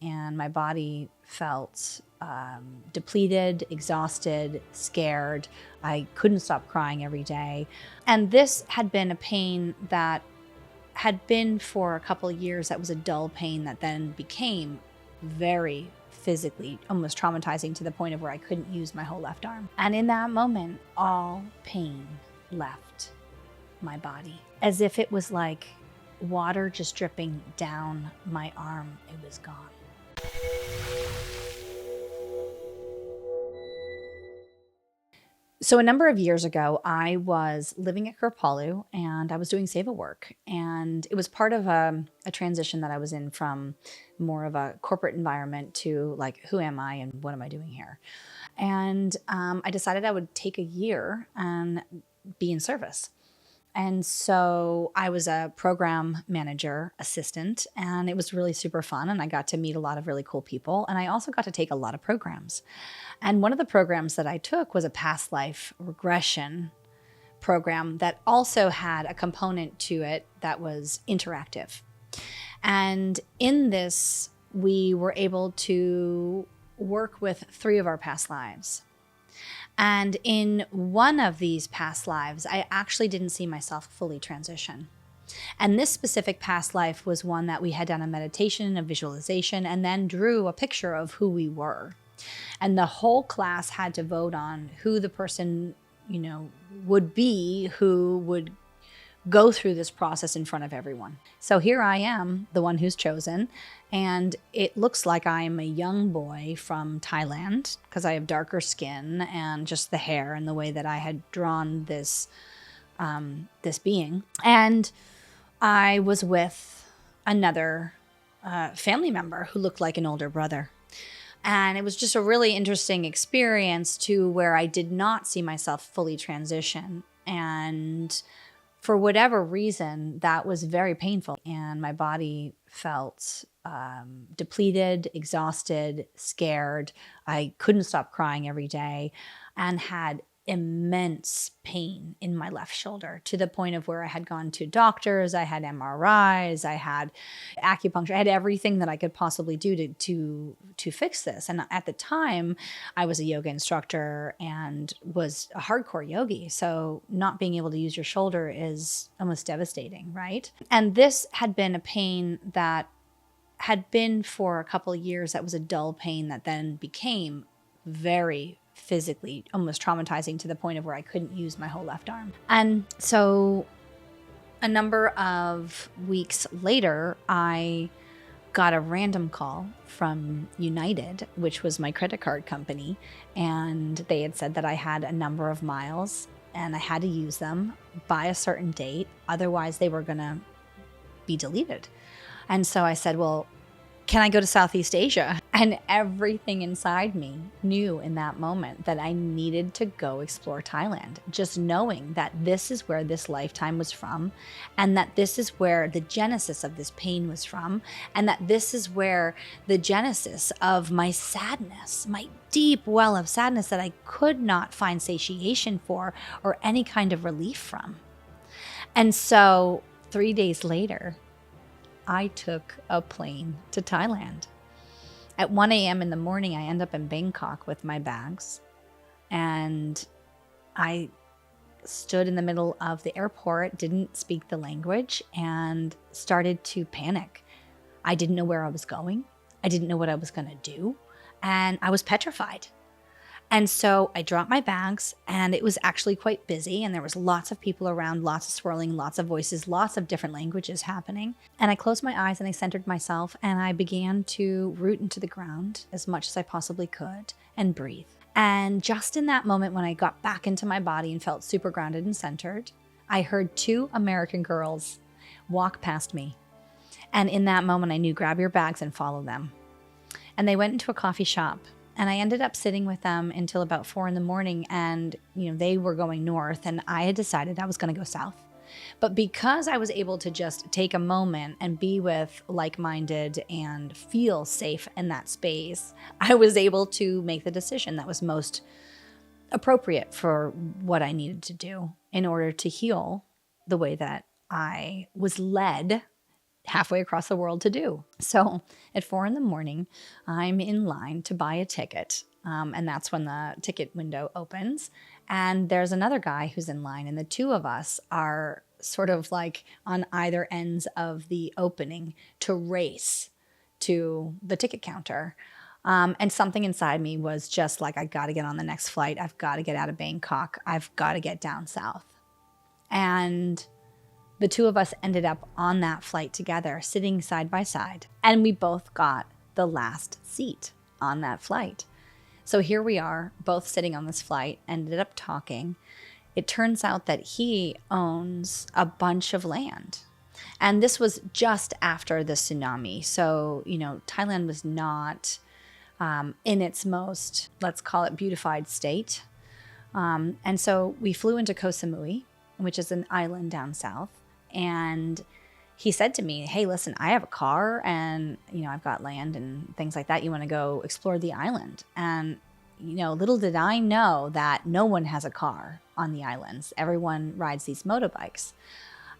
and my body felt depleted, exhausted, scared. I couldn't stop crying every day. And this had been a pain that had been for a couple of years. That was a dull pain that then became very physically almost traumatizing to the point of where I couldn't use my whole left arm. And in that moment, all pain left my body, as if it was like water just dripping down my arm. It was gone. So a number of years ago, I was living at Kripalu and I was doing Seva work. And it was part of a transition that I was in from more of a corporate environment to like, who am I and what am I doing here? And I decided I would take a year and be in service. And so I was a program manager assistant, and it was really super fun. And I got to meet a lot of really cool people. And I also got to take a lot of programs. And one of the programs that I took was a past life regression program that also had a component to it that was interactive. And in this, we were able to work with 3 of our past lives. And in one of these past lives, I actually didn't see myself fully transition. And this specific past life was one that we had done a meditation, a visualization, and then drew a picture of who we were. And the whole class had to vote on who the person, would be, who would go through this process in front of everyone. So here I am, the one who's chosen, and it looks like I'm a young boy from Thailand because I have darker skin and just the hair and the way that I had drawn this being. And I was with another family member who looked like an older brother. And it was just a really interesting experience to where I did not see myself fully transition. And for whatever reason, that was very painful. And my body felt depleted, exhausted, scared. I couldn't stop crying every day and had immense pain in my left shoulder to the point of where I had gone to doctors, I had MRIs, I had acupuncture, I had everything that I could possibly do to fix this. And at the time, I was a yoga instructor and was a hardcore yogi. So not being able to use your shoulder is almost devastating, right? And this had been a pain that had been for a couple of years. That was a dull pain that then became very physically almost traumatizing to the point of where I couldn't use my whole left arm. And so a number of weeks later, I got a random call from United, which was my credit card company. And they had said that I had a number of miles and I had to use them by a certain date. Otherwise, they were going to be deleted. And so I said, well, can I go to Southeast Asia? And everything inside me knew in that moment that I needed to go explore Thailand, just knowing that this is where this lifetime was from, and that this is where the genesis of this pain was from, and that this is where the genesis of my sadness, my deep well of sadness that I could not find satiation for or any kind of relief from. And so 3 days later, I took a plane to Thailand. At 1 a.m. in the morning, I end up in Bangkok with my bags. And I stood in the middle of the airport, didn't speak the language, and started to panic. I didn't know where I was going. I didn't know what I was going to do. And I was petrified. And so I dropped my bags, and it was actually quite busy, and there was lots of people around, lots of swirling, lots of voices, lots of different languages happening. And I closed my eyes and I centered myself, and I began to root into the ground as much as I possibly could and breathe. And just in that moment when I got back into my body and felt super grounded and centered, I heard 2 American girls walk past me. And in that moment, I knew, grab your bags and follow them. And they went into a coffee shop. And I ended up sitting with them until about 4 a.m. and, they were going north, and I had decided I was going to go south. But because I was able to just take a moment and be with like-minded and feel safe in that space, I was able to make the decision that was most appropriate for what I needed to do in order to heal the way that I was led halfway across the world to do. So at 4 a.m, I'm in line to buy a ticket. And that's when the ticket window opens. And there's another guy who's in line. And the two of us are sort of like on either ends of the opening to race to the ticket counter. And something inside me was just like, I got to get on the next flight. I've got to get out of Bangkok. I've got to get down south. And the two of us ended up on that flight together, sitting side by side. And we both got the last seat on that flight. So here we are, both sitting on this flight, ended up talking. It turns out that he owns a bunch of land. And this was just after the tsunami. So, Thailand was not in its most, let's call it, beautified state. And so we flew into Koh Samui, which is an island down south. And he said to me, hey, listen, I have a car and, I've got land and things like that. You want to go explore the island? And, little did I know that no one has a car on the islands. Everyone rides these motorbikes.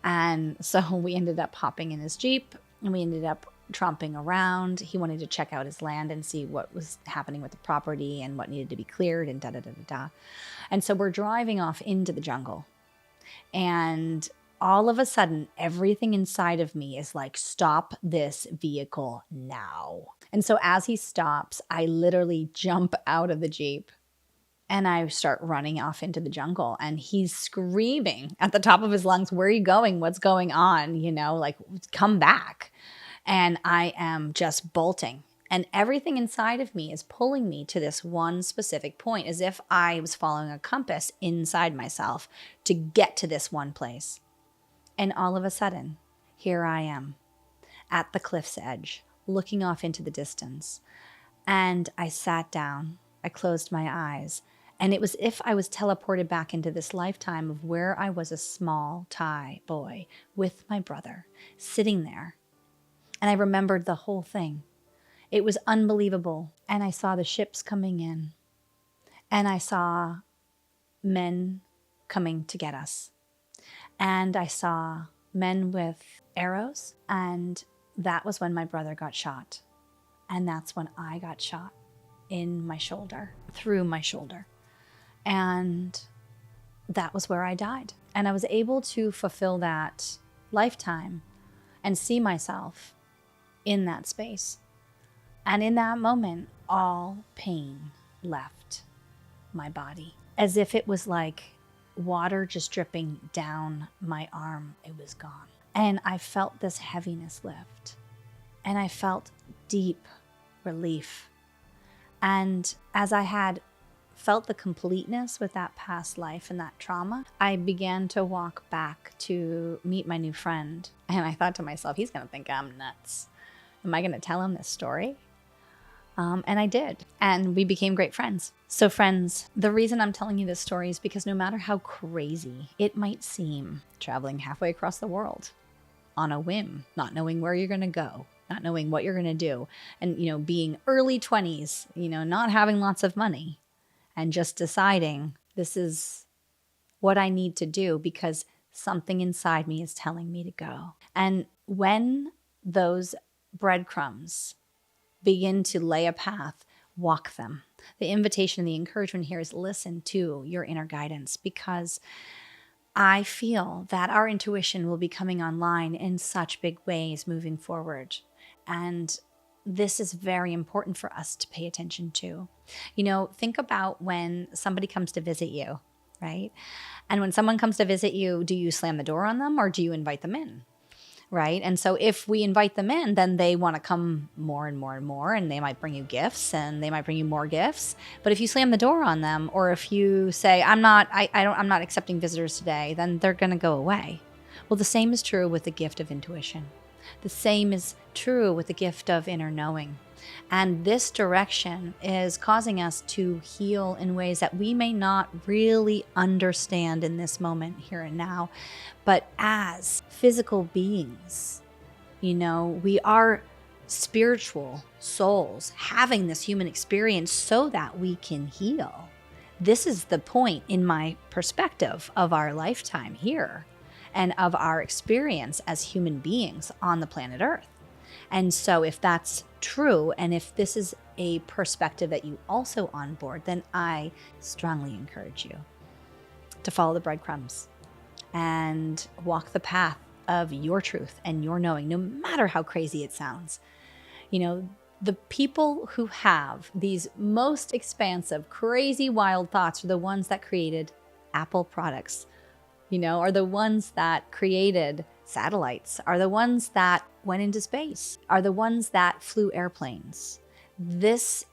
And so we ended up hopping in his Jeep and we ended up tromping around. He wanted to check out his land and see what was happening with the property and what needed to be cleared and da-da-da-da-da. And so we're driving off into the jungle. And all of a sudden, everything inside of me is like, stop this vehicle now. And so as he stops, I literally jump out of the Jeep and I start running off into the jungle. And he's screaming at the top of his lungs, where are you going? What's going on? Like, come back. And I am just bolting. And everything inside of me is pulling me to this one specific point, as if I was following a compass inside myself to get to this one place. And all of a sudden, here I am at the cliff's edge, looking off into the distance. And I sat down, I closed my eyes, and it was as if I was teleported back into this lifetime of where I was a small Thai boy with my brother, sitting there. And I remembered the whole thing. It was unbelievable. And I saw the ships coming in. And I saw men coming to get us. And I saw men with arrows. And that was when my brother got shot. And that's when I got shot in my shoulder, through my shoulder. And that was where I died. And I was able to fulfill that lifetime and see myself in that space. And in that moment, all pain left my body, as if it was like water just dripping down my arm. It was gone. And I felt this heaviness lift. And I felt deep relief. And as I had felt the completeness with that past life and that trauma, I began to walk back to meet my new friend. And I thought to myself, he's going to think I'm nuts. Am I going to tell him this story? And I did. And we became great friends. So friends, the reason I'm telling you this story is because no matter how crazy it might seem, traveling halfway across the world on a whim, not knowing where you're going to go, not knowing what you're going to do, and, being early 20s, not having lots of money, and just deciding this is what I need to do because something inside me is telling me to go. And when those breadcrumbs begin to lay a path, walk them. The invitation, the encouragement here is listen to your inner guidance, because I feel that our intuition will be coming online in such big ways moving forward. And this is very important for us to pay attention to. Think about when somebody comes to visit you, right? And when someone comes to visit you, do you slam the door on them or do you invite them in? Right? And so if we invite them in, then they want to come more and more and more, and they might bring you gifts and they might bring you more gifts. But if you slam the door on them, or if you say, I'm not accepting visitors today, then they're going to go away. Well, the same is true with the gift of intuition. The same is true with the gift of inner knowing. And this direction is causing us to heal in ways that we may not really understand in this moment, here and now. But as physical beings, we are spiritual souls having this human experience so that we can heal. This is the point in my perspective of our lifetime here. and of our experience as human beings on the planet Earth. And so if that's true, and if this is a perspective that you also onboard, then I strongly encourage you to follow the breadcrumbs and walk the path of your truth and your knowing, no matter how crazy it sounds. You know, the people who have these most expansive, crazy, wild thoughts are the ones that created Apple products, are the ones that created satellites, are the ones that went into space, are the ones that flew airplanes. This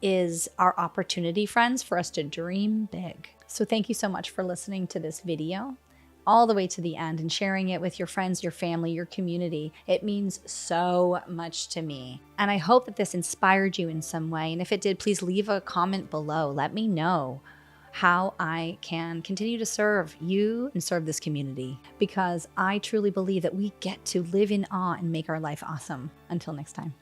is our opportunity, friends, for us to dream big. So thank you so much for listening to this video all the way to the end and sharing it with your friends, your family, your community. It means so much to me. And I hope that this inspired you in some way. And if it did, please leave a comment below. Let me know how I can continue to serve you and serve this community, because I truly believe that we get to live in awe and make our life awesome. Until next time.